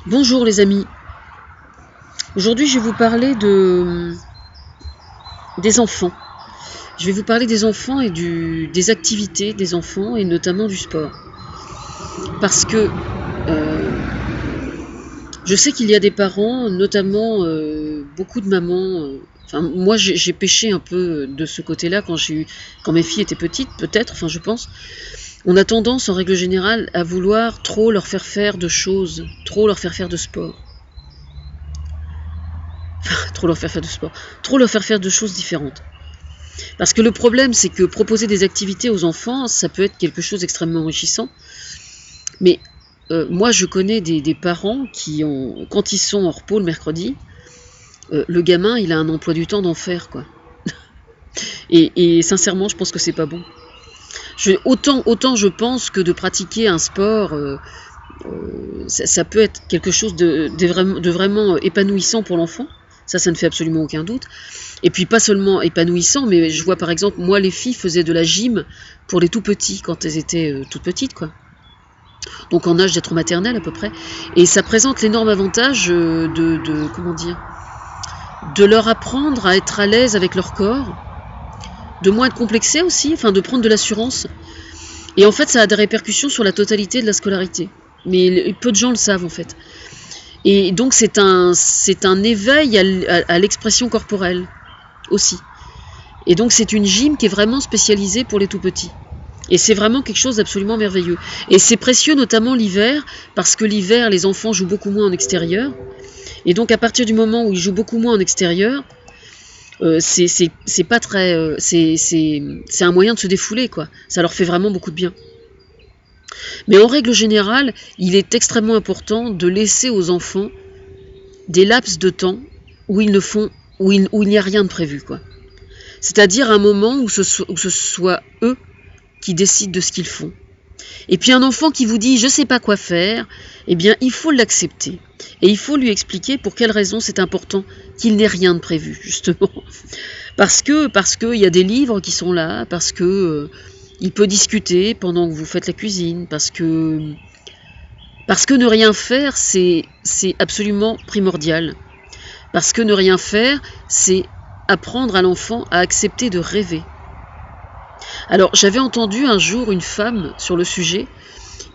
Bonjour les amis, aujourd'hui je vais vous parler des enfants. Je vais vous parler des enfants et des activités des enfants et notamment du sport. Parce que je sais qu'il y a des parents, notamment beaucoup de mamans, moi j'ai péché un peu de ce côté-là quand mes filles étaient petites, peut-être, je pense. On a tendance en règle générale à vouloir trop leur faire faire de choses, trop leur faire faire de sport. Trop leur faire faire de choses différentes. Parce que le problème, c'est que proposer des activités aux enfants, ça peut être quelque chose d'extrêmement enrichissant. Mais moi, je connais des parents qui ont, quand ils sont en repos le mercredi, le gamin, il a un emploi du temps d'enfer, quoi. Et sincèrement, je pense que c'est pas bon. Autant je pense que de pratiquer un sport, ça peut être quelque chose de vraiment épanouissant pour l'enfant. Ça ne fait absolument aucun doute. Et puis pas seulement épanouissant, mais je vois par exemple, moi les filles faisaient de la gym pour les tout petits, quand elles étaient toutes petites, quoi. Donc en âge d'être maternelle à peu près. Et ça présente l'énorme avantage de leur apprendre à être à l'aise avec leur corps, de moins être complexé aussi, de prendre de l'assurance. Et en fait, ça a des répercussions sur la totalité de la scolarité. Mais peu de gens le savent en fait. Et donc c'est un éveil à l'expression corporelle aussi. Et donc c'est une gym qui est vraiment spécialisée pour les tout petits. Et c'est vraiment quelque chose d'absolument merveilleux. Et c'est précieux notamment l'hiver, parce que l'hiver les enfants jouent beaucoup moins en extérieur. Et donc à partir du moment où ils jouent beaucoup moins en extérieur, c'est un moyen de se défouler, quoi. Ça leur fait vraiment beaucoup de bien. Mais en règle générale, il est extrêmement important de laisser aux enfants des laps de temps où il n'y a rien de prévu, quoi. C'est-à-dire un moment où ce soit eux qui décident de ce qu'ils font. Et puis un enfant qui vous dit « je ne sais pas quoi faire », eh bien il faut l'accepter. Et il faut lui expliquer pour quelle raison c'est important qu'il n'ait rien de prévu, justement. Parce que y a des livres qui sont là, parce que il peut discuter pendant que vous faites la cuisine, parce que ne rien faire, c'est absolument primordial. Parce que ne rien faire, c'est apprendre à l'enfant à accepter de rêver. Alors, j'avais entendu un jour une femme sur le sujet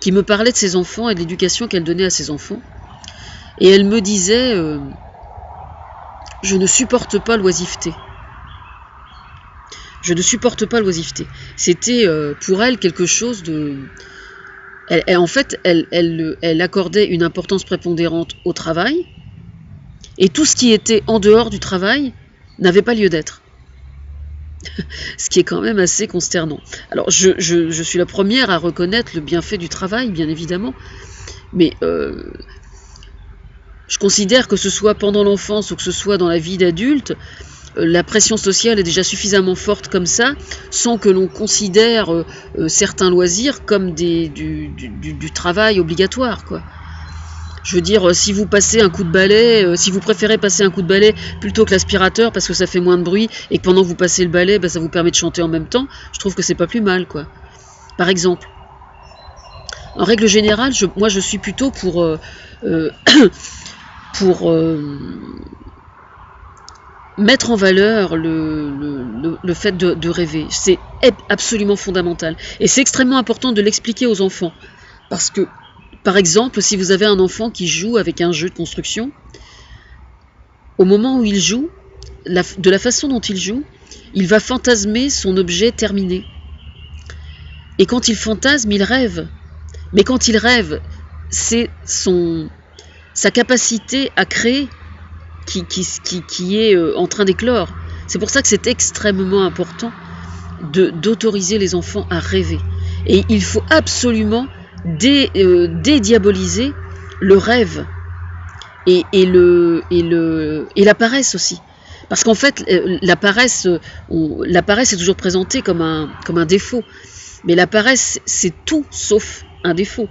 qui me parlait de ses enfants et de l'éducation qu'elle donnait à ses enfants. Et elle me disait je ne supporte pas l'oisiveté. Je ne supporte pas l'oisiveté. C'était pour elle quelque chose de... Elle accordait une importance prépondérante au travail, et tout ce qui était en dehors du travail n'avait pas lieu d'être. Ce qui est quand même assez consternant. Alors, je suis la première à reconnaître le bienfait du travail, bien évidemment, mais je considère que ce soit pendant l'enfance ou que ce soit dans la vie d'adulte, la pression sociale est déjà suffisamment forte comme ça, sans que l'on considère certains loisirs comme du travail obligatoire, quoi. Je veux dire, si vous passez un coup de balai, si vous préférez passer un coup de balai plutôt que l'aspirateur parce que ça fait moins de bruit et que pendant que vous passez le balai, ça vous permet de chanter en même temps, je trouve que c'est pas plus mal, quoi. Par exemple. En règle générale, moi je suis plutôt pour mettre en valeur le fait de rêver. C'est absolument fondamental. Et c'est extrêmement important de l'expliquer aux enfants. Parce que, par exemple, si vous avez un enfant qui joue avec un jeu de construction, au moment où il joue, de la façon dont il joue, il va fantasmer son objet terminé. Et quand il fantasme, il rêve. Mais quand il rêve, c'est sa capacité à créer qui est en train d'éclore. C'est pour ça que c'est extrêmement important d'autoriser les enfants à rêver. Et il faut absolument dédiaboliser le rêve et la paresse aussi. Parce qu'en fait, la paresse est toujours présentée comme un défaut. Mais la paresse, c'est tout sauf un défaut.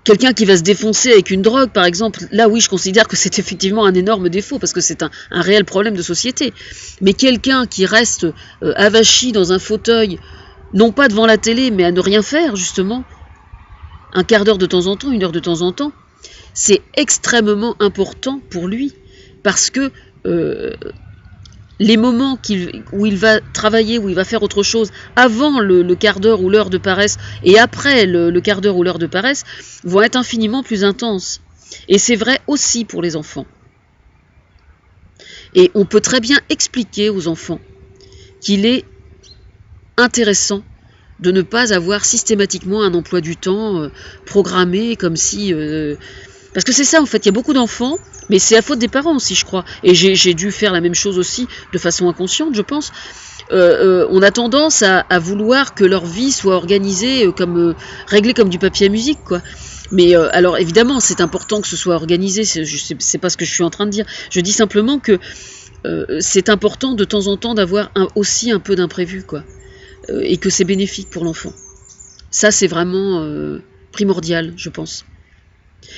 Quelqu'un qui va se défoncer avec une drogue, par exemple, là oui, je considère que c'est effectivement un énorme défaut, parce que c'est un réel problème de société. Mais quelqu'un qui reste avachi dans un fauteuil, non pas devant la télé, mais à ne rien faire, justement, un quart d'heure de temps en temps, 1 heure de temps en temps, c'est extrêmement important pour lui, parce que les moments où il va travailler, où il va faire autre chose, avant le quart d'heure ou l'heure de paresse, et après le quart d'heure ou l'heure de paresse, vont être infiniment plus intenses. Et c'est vrai aussi pour les enfants. Et on peut très bien expliquer aux enfants qu'il est intéressant de ne pas avoir systématiquement un emploi du temps programmé comme si... parce que c'est ça en fait, il y a beaucoup d'enfants, mais c'est à faute des parents aussi je crois, et j'ai dû faire la même chose aussi de façon inconsciente je pense. On a tendance à vouloir que leur vie soit organisée réglée comme du papier à musique quoi. Mais alors évidemment c'est important que ce soit organisé, c'est pas ce que je suis en train de dire, je dis simplement que c'est important de temps en temps d'avoir aussi un peu d'imprévu quoi. Et que c'est bénéfique pour l'enfant. Ça, c'est vraiment primordial, je pense.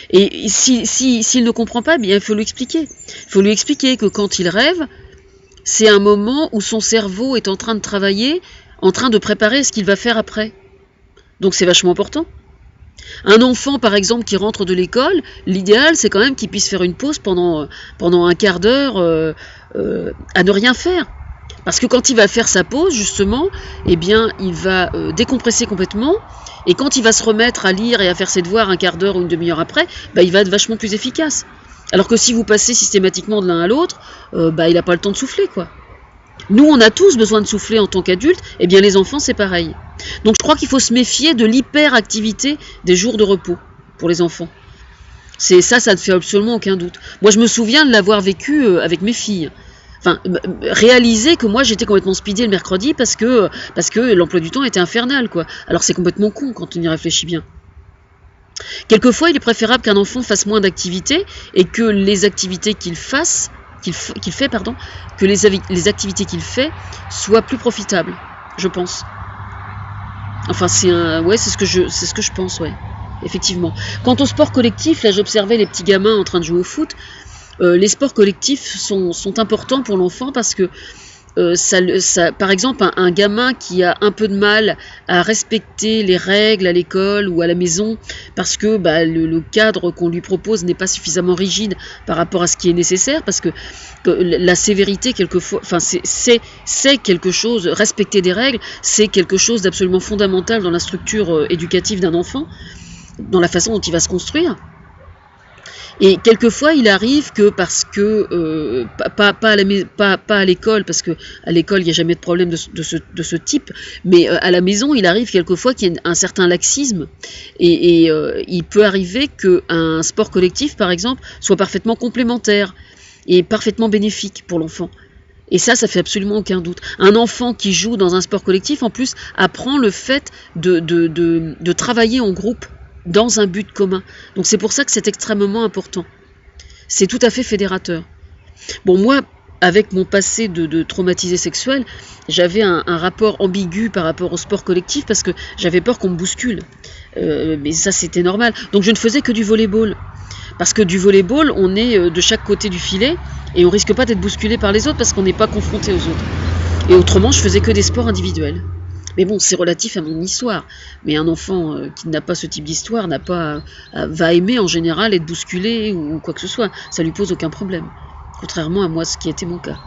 Et s'il ne comprend pas, bien, il faut lui expliquer. Il faut lui expliquer que quand il rêve, c'est un moment où son cerveau est en train de travailler, en train de préparer ce qu'il va faire après. Donc c'est vachement important. Un enfant, par exemple, qui rentre de l'école, l'idéal, c'est quand même qu'il puisse faire une pause pendant un quart d'heure à ne rien faire. Parce que quand il va faire sa pause, justement, eh bien, il va décompresser complètement. Et quand il va se remettre à lire et à faire ses devoirs un quart d'heure ou une demi-heure après, bah, il va être vachement plus efficace. Alors que si vous passez systématiquement de l'un à l'autre, bah, il n'a pas le temps de souffler, quoi. Nous, on a tous besoin de souffler en tant qu'adultes, et bien les enfants, c'est pareil. Donc je crois qu'il faut se méfier de l'hyperactivité des jours de repos pour les enfants. Ça ne fait absolument aucun doute. Moi, je me souviens de l'avoir vécu avec mes filles. Enfin, réaliser que moi j'étais complètement speedée le mercredi parce que l'emploi du temps était infernal, quoi. Alors c'est complètement con quand on y réfléchit bien. Quelquefois, il est préférable qu'un enfant fasse moins d'activités et que les activités qu'il fait, que les activités qu'il fait soient plus profitables, je pense. Enfin, c'est ce que je pense, ouais. Effectivement. Quant au sport collectif, là j'observais les petits gamins en train de jouer au foot. Les sports collectifs sont importants pour l'enfant parce que par exemple, un gamin qui a un peu de mal à respecter les règles à l'école ou à la maison parce que le cadre qu'on lui propose n'est pas suffisamment rigide par rapport à ce qui est nécessaire, parce que la sévérité quelquefois, enfin c'est quelque chose, respecter des règles, c'est quelque chose d'absolument fondamental dans la structure éducative d'un enfant, dans la façon dont il va se construire. Et quelquefois, il arrive que parce que, pas à l'école, parce que à l'école, il n'y a jamais de problème de ce type, mais à la maison, il arrive quelquefois qu'il y ait un certain laxisme, et il peut arriver qu'un sport collectif, par exemple, soit parfaitement complémentaire et parfaitement bénéfique pour l'enfant. Et ça fait absolument aucun doute. Un enfant qui joue dans un sport collectif, en plus, apprend le fait de travailler en groupe, dans un but commun. Donc c'est pour ça que c'est extrêmement important. C'est tout à fait fédérateur. Bon, moi, avec mon passé de traumatisé sexuel, j'avais un rapport ambigu par rapport au sport collectif parce que j'avais peur qu'on me bouscule. Mais ça, c'était normal. Donc je ne faisais que du volleyball. Parce que du volleyball, on est de chaque côté du filet et on risque pas d'être bousculé par les autres parce qu'on n'est pas confronté aux autres. Et autrement, je faisais que des sports individuels. Mais bon, c'est relatif à mon histoire. Mais un enfant qui n'a pas ce type d'histoire va aimer en général être bousculé ou quoi que ce soit. Ça lui pose aucun problème. Contrairement à moi, ce qui était mon cas.